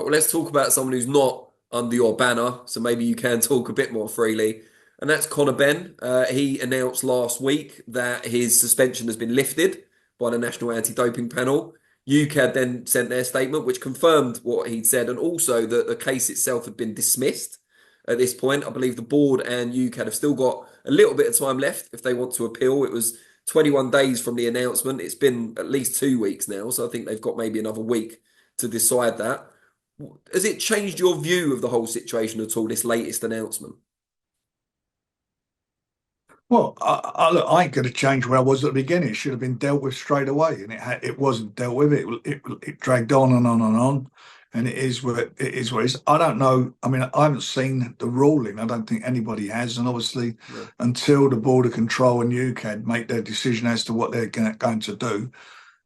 well, let's talk about someone who's not under your banner, so maybe you can talk a bit more freely. And that's Conor Benn. He announced last week that his suspension has been lifted by the National Anti-Doping Panel. UKAD then sent their statement, which confirmed what he'd said, and also that the case itself had been dismissed at this point. I believe the board and UKAD have still got a little bit of time left if they want to appeal. It was 21 days from the announcement. It's been at least 2 weeks now, so I think they've got maybe another week to decide that. Has it changed your view of the whole situation at all, this latest announcement? Well, look, I ain't going to change where I was at the beginning. It should have been dealt with straight away, and it wasn't dealt with. It dragged on and on and on, and it is what it is. What it is. I don't know. I mean, I haven't seen the ruling. I don't think anybody has, and obviously, No. until the Border Control and UKAD make their decision as to what they're going to do,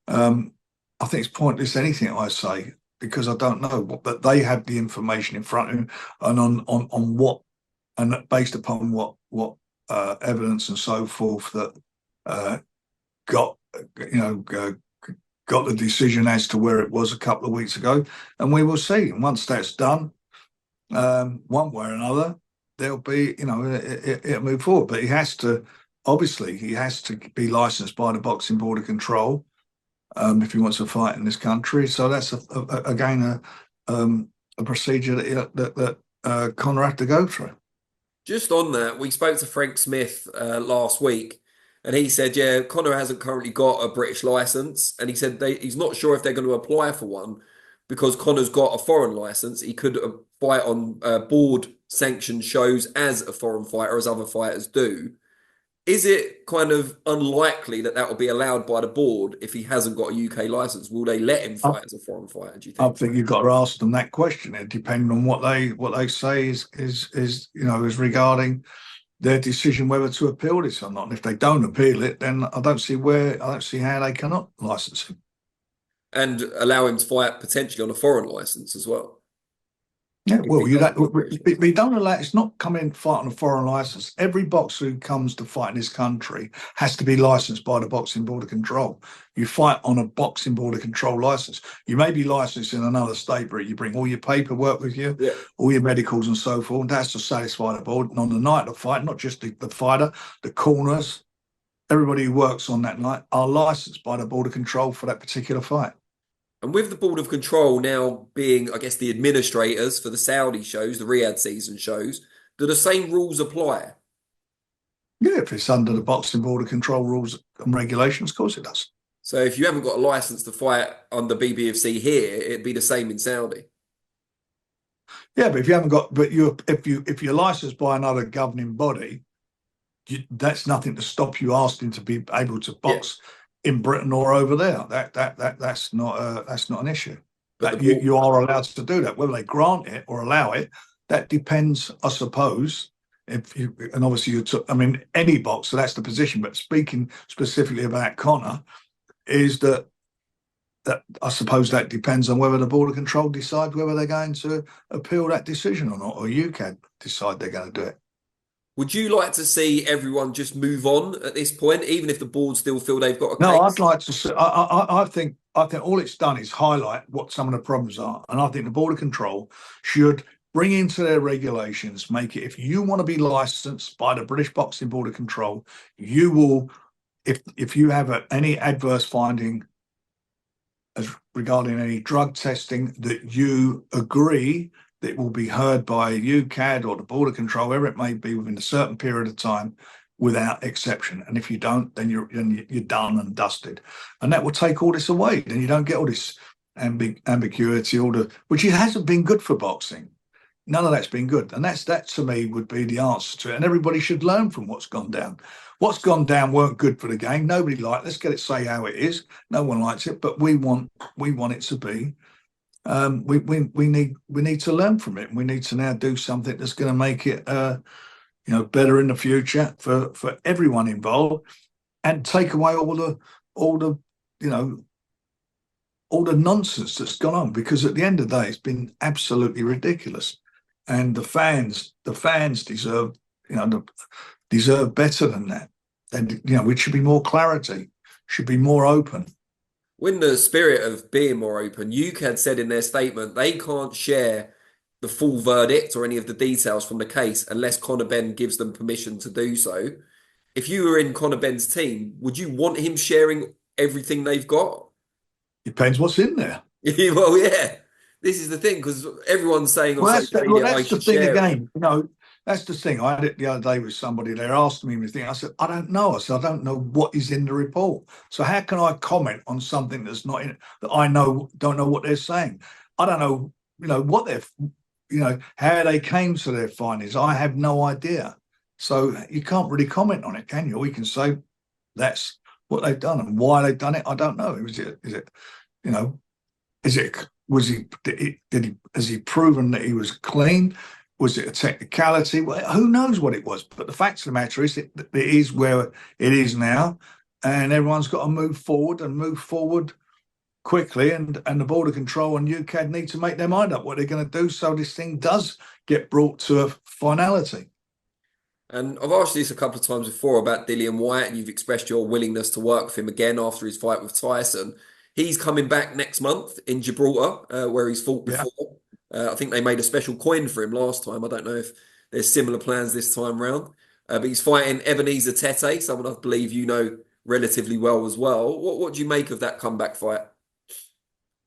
I think it's pointless anything I say because I don't know. But they have the information in front of them, and on what, and based upon what evidence and so forth that got got the decision as to where it was a couple of weeks ago, and we will see. And once that's done, one way or another, there'll be it'll move forward. But he has to be licensed by the Boxing Border Control if he wants to fight in this country. So that's again a procedure that Conor had to go through. Just on that, we spoke to Frank Smith last week, and he said, yeah, Conor hasn't currently got a British license, and he said he's not sure if they're going to apply for one because Conor's got a foreign license. He could fight on board sanctioned shows as a foreign fighter, as other fighters do. Is it kind of unlikely that that will be allowed by the board if he hasn't got a UK license? Will they let him fight as a foreign fighter, do you I think? think you've got to ask them that question. It depending on what they say is regarding their decision whether to appeal this or not. And if they don't appeal it, then I don't see how they cannot license him. And allow him to fight potentially on a foreign license as well. Yeah, If well, he doesn't have a British license. we don't allow. It's not coming and fight on a foreign license. Every boxer who comes to fight in this country has to be licensed by the Boxing Border Control. You fight on a Boxing Border Control license. You may be licensed in another state, but you bring all your paperwork with you, Yeah. all your medicals and so forth. And that's to satisfy the board. And on the night of the fight, not just the fighter, the corners, everybody who works on that night are licensed by the Border Control for that particular fight. And with the Board of Control now being, I guess, the administrators for the Saudi shows, the Riyadh season shows, do the same rules apply? Yeah, if it's under the Boxing Border Control rules and regulations, of course it does. So if you haven't got a license to fight under BBFC here, it'd be the same in Saudi. Yeah, but if you haven't got, but if you're licensed by another governing body, that's nothing to stop you asking to be able to box in Britain or over there. That's not an issue. But That you are allowed to do that. Whether they grant it or allow it, that depends, I suppose. And obviously I mean, any boxer, that's the position. But speaking specifically about Conor, is that I suppose that depends on whether the Border Control decide whether they're going to appeal that decision or not, or you can decide they're going to do it. would you like to see everyone just move on at this point, even if the board still feel they've got a No, case? I'd like to see. I think all it's done is highlight what some of the problems are, and I think the Border Control should bring into their regulations, make it if you want to be licensed by the British Boxing Border Control, you will, if you have any adverse finding as regarding any drug testing, that you agree that it will be heard by UKAD or the Border Control, wherever it may be, within a certain period of time, without exception. And if you don't, then you're done and dusted, and that will take all this away. Then you don't get all this ambiguity, which it hasn't been good for boxing. None of that's been good, and that to me would be the answer to it. And everybody should learn from what's gone down. What's gone down weren't good for the game. Nobody liked. Let's get it say how it is. No one likes it, but we want it to be. We need to learn from it. We need to now do something that's going to make it better in the future for everyone involved, and take away all the nonsense that's gone on. Because at the end of the day, it's been absolutely ridiculous, and the fans deserve deserve better than that. And it should be more clarity, should be more open. in the spirit of being more open, UKAD said in their statement they can't share the full verdict or any of the details from the case unless Conor Benn gives them permission to do so. If you were in Conor Benn's team, would you want him sharing everything they've got? Depends what's in there. Well, yeah. This is the thing because everyone's saying on social Well, media, I that's the should thing share it. again. That's the thing. I had it the other day with somebody. They're asking me anything. I said, I don't know. I said, I don't know what is in the report. So how can I comment on something that's not in it that I don't know what they're saying? I don't know, what they're, how they came to their findings. I have no idea. So you can't really comment on it, can you? We can say that's what they've done and why they've done it. I don't know. You know, is it was he did he has he proven that he was clean? Was it a technicality? Well, who knows what it was? But the fact of the matter is, it is where it is now, and everyone's got to move forward quickly. And the border control and UKAD need to make their mind up what they're going to do, so this thing does get brought to a finality. And I've asked you this a couple of times before about Dillian Whyte, and you've expressed your willingness to work with him again after his fight with Tyson. He's coming back next month in Gibraltar, where he's fought Yeah. before. I think they made a special coin for him last time. I don't know if there's similar plans this time round. But he's fighting Ebenezer Tete, someone I believe you know relatively well as well. What do you make of that comeback fight?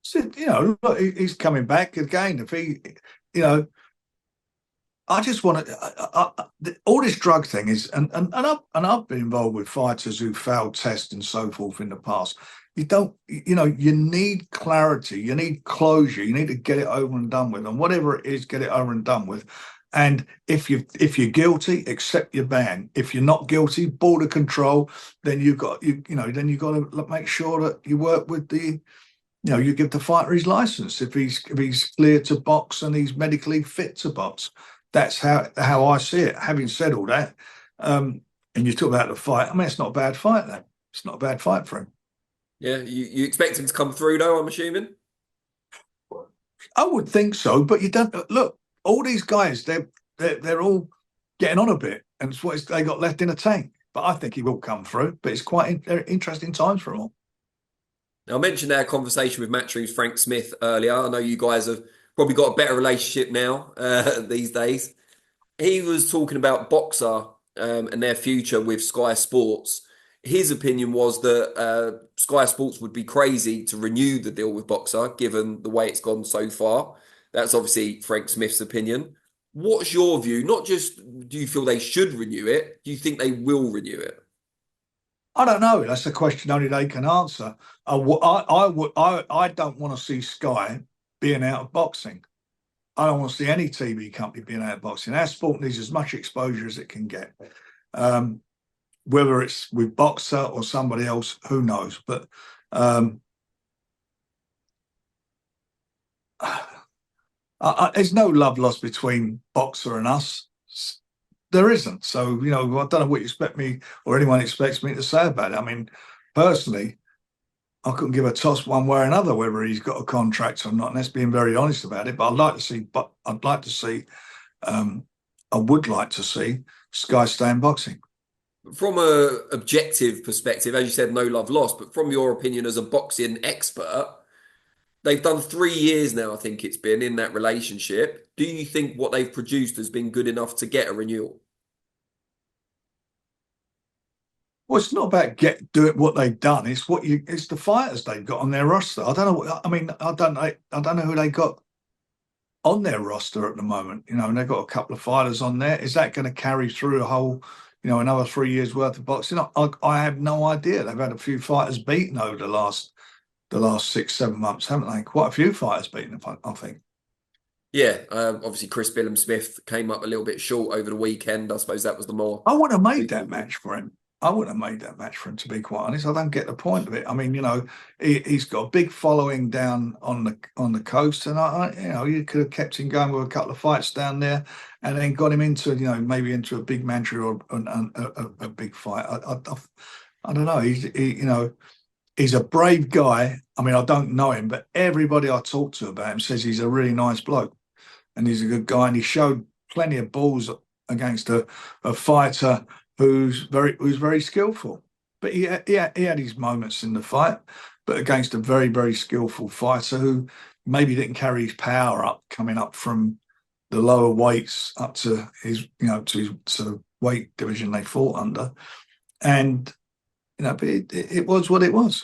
So, look, he's coming back again. If he, you know, I just want to. All this drug thing is, and I've been involved with fighters who failed tests and so forth in the past. You don't, you need clarity, you need closure, you need to get it over and done with, and whatever it is, get it over and done with. And if you're guilty, accept your ban. If you're not guilty, border control. Then then you've got to make sure that you work with you give the fighter his license if he's clear to box and he's medically fit to box. That's how I see it. Having said all that, and you talk about the fight, I mean, it's not a bad fight, though. It's not a bad fight for him. Yeah, you expect him to come through though, I'm assuming? I would think so, but you don't look. All these guys, they're all getting on a bit, and it's what they got left in a tank. But I think he will come through. But it's quite interesting times for him all. Now, I mentioned our conversation with Matchroom's Frank Smith earlier. I know you guys have probably got a better relationship now these days. He was talking about Boxer and their future with Sky Sports. His opinion was that Sky Sports would be crazy to renew the deal with Boxer, given the way it's gone so far. That's obviously Frank Smith's opinion. What's your view? Not just do you feel they should renew it, do you think they will renew it? I don't know. That's a question only they can answer. I don't want to see Sky being out of boxing. I don't want to see any TV company being out of boxing. Our sport needs as much exposure as it can get. Whether it's with Boxer or somebody else, who knows? But there's no love lost between Boxer and us. There isn't. So, I don't know what you expect me or anyone expects me to say about it. I mean, personally, I couldn't give a toss one way or another whether he's got a contract or not. And that's being very honest about it. But I would like to see Sky stay in boxing. From a objective perspective, as you said, no love lost, but from your opinion as a boxing expert, they've done 3 years now, I think it's been in that relationship. Do you think what they've produced has been good enough to get a renewal? Well, it's not about doing what they've done. It's the fighters they've got on their roster. I don't know. I mean, I don't know who they got on their roster at the moment. And they've got a couple of fighters on there. Is that going to carry through a whole, another 3 years worth of boxing? I have no idea. They've had a few fighters beaten over the last 6-7 months, haven't they? Quite a few fighters beaten, I think. Yeah, obviously Chris Billum-Smith came up a little bit short over the weekend. I suppose that was the more. I would have made that match for him. I wouldn't have made that match for him, to be quite honest. I don't get the point of it. I mean, he's got a big following down on the coast, and you could have kept him going with a couple of fights down there, and then got him into maybe into a big match or a big fight. I don't know. He's a brave guy. I mean, I don't know him, but everybody I talk to about him says he's a really nice bloke, and he's a good guy, and he showed plenty of balls against a fighter who's very skillful. But he had his moments in the fight. but against a very, very skillful fighter who maybe didn't carry his power up coming up from the lower weights up to his, to his sort of weight division they fought under. And, but it was what it was.